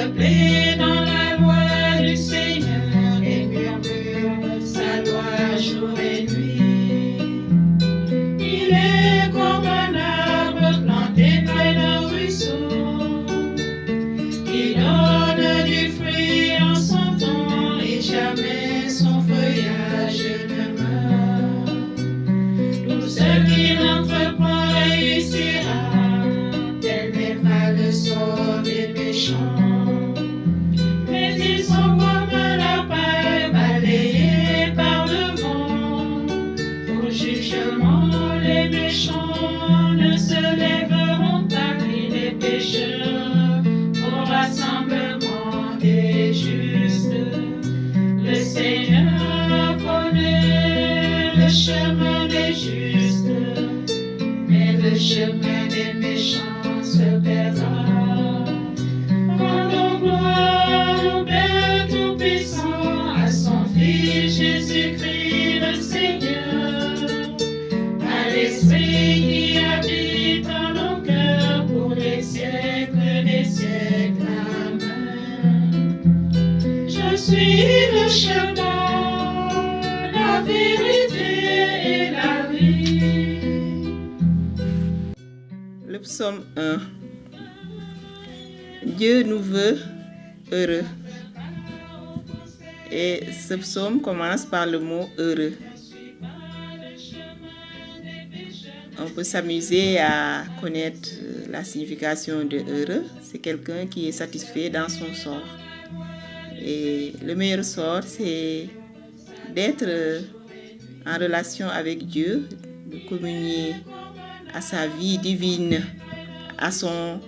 se plaît dans la loi du Seigneur et murmure sa loi jour et nuit. Il est comme un arbre planté près d'un ruisseau, qui donne du fruit en son temps et jamais son feuillage ne meurt. Tout ce qu'il entreprend réussira, tel n'est pas le sort des méchants. Mais ils sont comme la paille balayée par le vent. Au jugement, les méchants ne se lèveront pas, ni les pécheurs au rassemblement des justes. Le Seigneur connaît le chemin des justes, mais le chemin des méchants se perdra. Rendons gloire au Père Tout-Puissant, à son Fils Jésus-Christ le Seigneur, à l'Esprit qui habite en nos cœurs pour les siècles des siècles. Amen. Je suis le chemin, la vérité et la vie. Le psaume 1. Dieu nous veut heureux. Et ce psaume commence par le mot heureux. On peut s'amuser à connaître la signification de heureux. C'est quelqu'un qui est satisfait dans son sort. Et le meilleur sort, c'est d'être en relation avec Dieu, de communier à sa vie divine, à son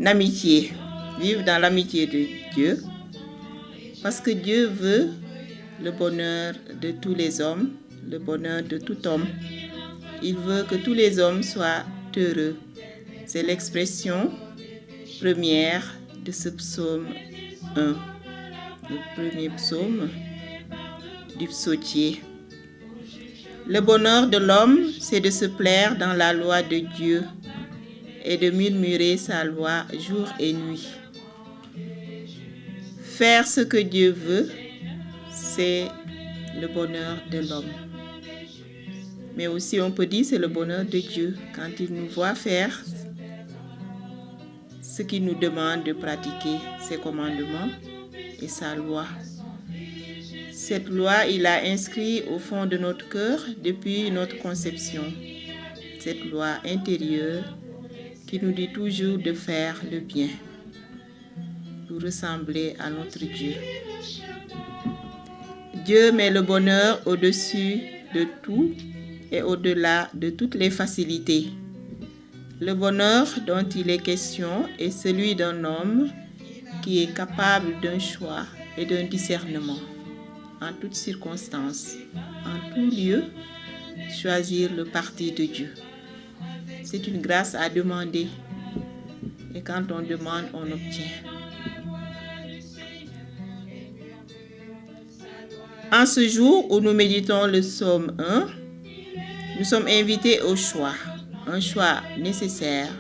amitié, vivre dans l'amitié de Dieu, parce que Dieu veut le bonheur de tous les hommes, le bonheur de tout homme. Il veut que tous les hommes soient heureux. C'est l'expression première de ce psaume 1, le premier psaume du psautier. Le bonheur de l'homme, c'est de se plaire dans la loi de Dieu et de murmurer sa loi jour et nuit. Faire ce que Dieu veut, c'est le bonheur de l'homme. Mais aussi, on peut dire, c'est le bonheur de Dieu quand il nous voit faire ce qu'il nous demande de pratiquer, ses commandements et sa loi. Cette loi, il l'a inscrite au fond de notre cœur depuis notre conception. Cette loi intérieure qui nous dit toujours de faire le bien, pour ressembler à notre Dieu. Dieu met le bonheur au-dessus de tout et au-delà de toutes les facilités. Le bonheur dont il est question est celui d'un homme qui est capable d'un choix et d'un discernement. En toutes circonstances, en tout lieu, choisir le parti de Dieu. C'est une grâce à demander. Et quand on demande, on obtient. En ce jour où nous méditons le psaume 1, nous sommes invités au choix. Un choix nécessaire,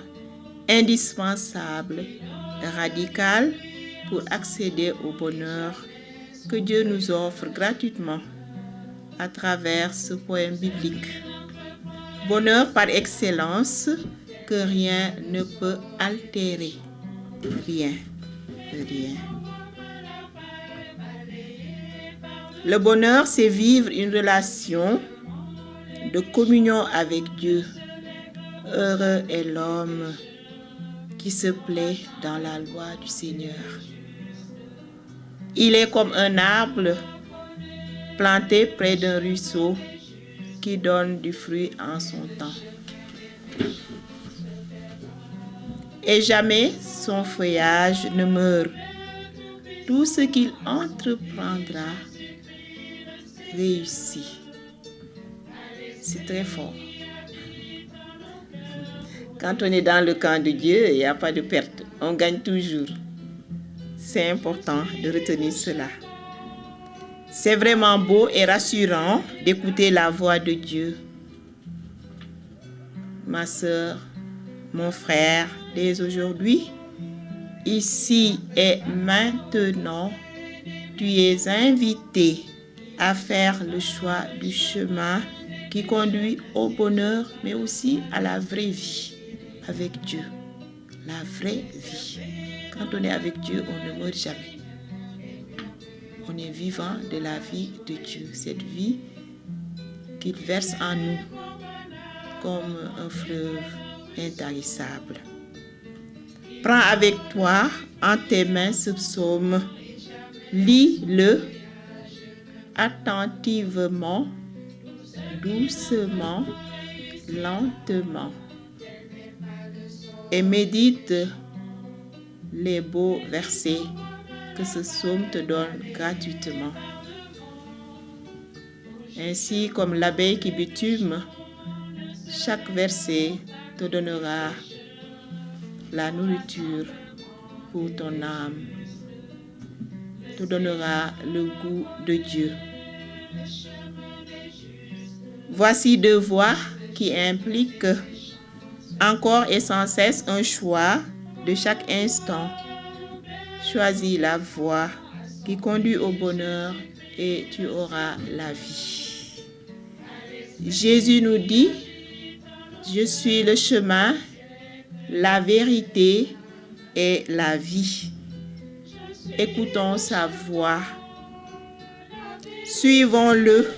indispensable, radical pour accéder au bonheur que Dieu nous offre gratuitement à travers ce poème biblique. Bonheur par excellence que rien ne peut altérer. Rien. Le bonheur, c'est vivre une relation de communion avec Dieu. Heureux est l'homme qui se plaît dans la loi du Seigneur. Il est comme un arbre planté près d'un ruisseau qui donne du fruit en son temps. Et jamais son feuillage ne meurt. Tout ce qu'il entreprendra réussit. C'est très fort. Quand on est dans le camp de Dieu, il n'y a pas de perte. On gagne toujours. C'est important de retenir cela. C'est vraiment beau et rassurant d'écouter la voix de Dieu. Ma sœur, mon frère, dès aujourd'hui, ici et maintenant, tu es invité à faire le choix du chemin qui conduit au bonheur, mais aussi à la vraie vie avec Dieu. La vraie vie. Quand on est avec Dieu, on ne meurt jamais. On est vivant de la vie de Dieu, cette vie qu'il verse en nous comme un fleuve intarissable. Prends avec toi en tes mains ce psaume, lis-le attentivement, doucement, lentement et médite les beaux versets que ce psaume te donne gratuitement. Ainsi comme l'abeille qui bitume, chaque verset te donnera la nourriture pour ton âme, te donnera le goût de Dieu. Voici 2 voies qui impliquent encore et sans cesse un choix de chaque instant. Choisis la voie qui conduit au bonheur et tu auras la vie. Jésus nous dit, je suis le chemin, la vérité et la vie. Écoutons sa voix. Suivons-le.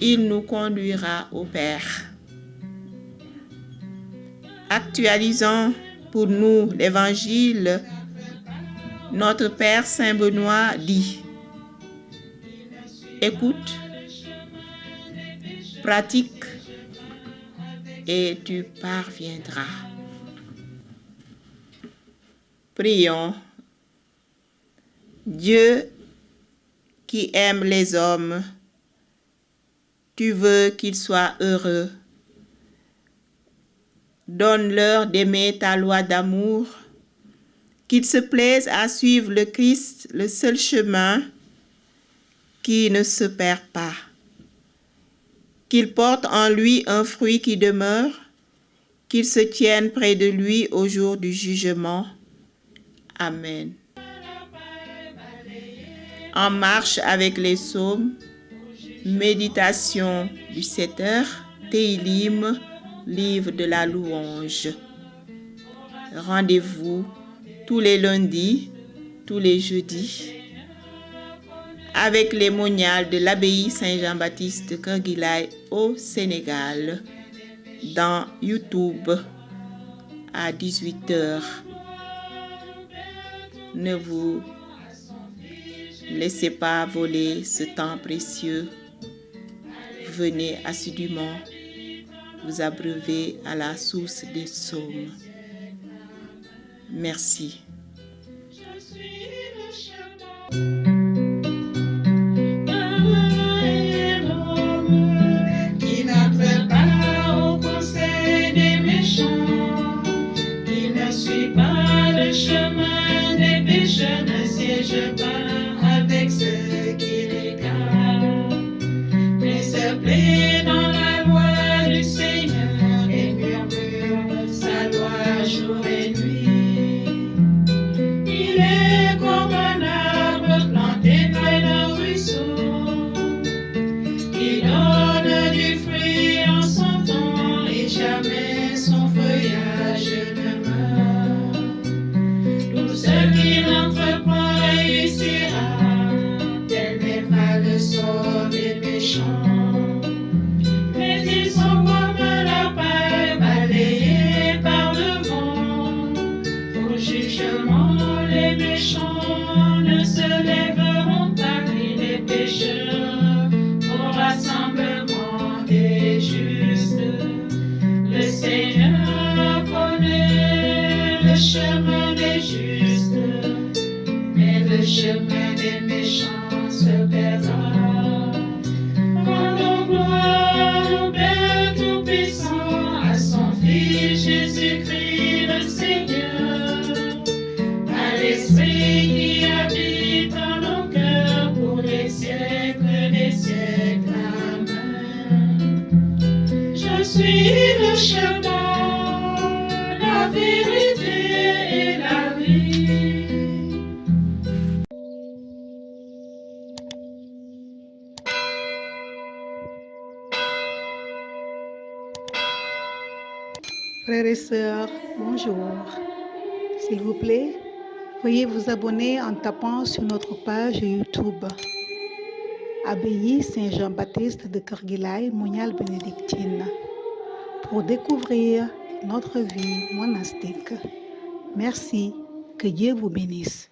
Il nous conduira au Père. Actualisons pour nous l'Évangile. Notre Père Saint Benoît dit, écoute, pratique et tu parviendras. Prions. Dieu qui aime les hommes, tu veux qu'ils soient heureux. Donne-leur d'aimer ta loi d'amour, qu'ils se plaisent à suivre le Christ, le seul chemin qui ne se perd pas. Qu'ils portent en lui un fruit qui demeure, qu'ils se tiennent près de lui au jour du jugement. Amen. En marche avec les psaumes, méditation du 7h, Tehillim, livre de la louange. Rendez-vous tous les lundis, tous les jeudis, avec les moniales de l'abbaye Saint-Jean-Baptiste de Kerguilaï au Sénégal, dans YouTube à 18h. Ne vous laissez pas voler ce temps précieux. Venez assidûment vous abreuver à la source des psaumes. Merci. Qui n'entre pas au conseil des méchants, qui ne suit pas le chemin des pécheurs, ne siège pas avec ceux qui l'égarent, mais se plaît dans la loi du Seigneur et murmure sa loi jour et nuit. Il est comme un arbre planté près d'un ruisseau, qui donne du fruit en son temps et jamais son feuillage ne meurt. Tout ce qu'il entreprend réussira, tel n'est pas le sort des méchants. Mais ils sont comme la paille balayée par le vent. Au jugement, les méchants ne se lèveront pas, ni les pécheurs au rassemblement des justes. Le Seigneur connaît le chemin des justes, mais le chemin des méchants se perdra. Rendons gloire au Père Tout-Puissant, à son Fils Jésus-Christ le Seigneur, à l'Esprit qui habite en nos cœurs pour les siècles des siècles. Amen. Je suis le chemin, la vérité et la vie. Frères et sœurs, bonjour. S'il vous plaît, veuillez vous abonner en tapant sur notre page YouTube. Abbaye Saint-Jean-Baptiste de Kerguilaï, Monial Bénédictine, pour découvrir notre vie monastique. Merci, que Dieu vous bénisse.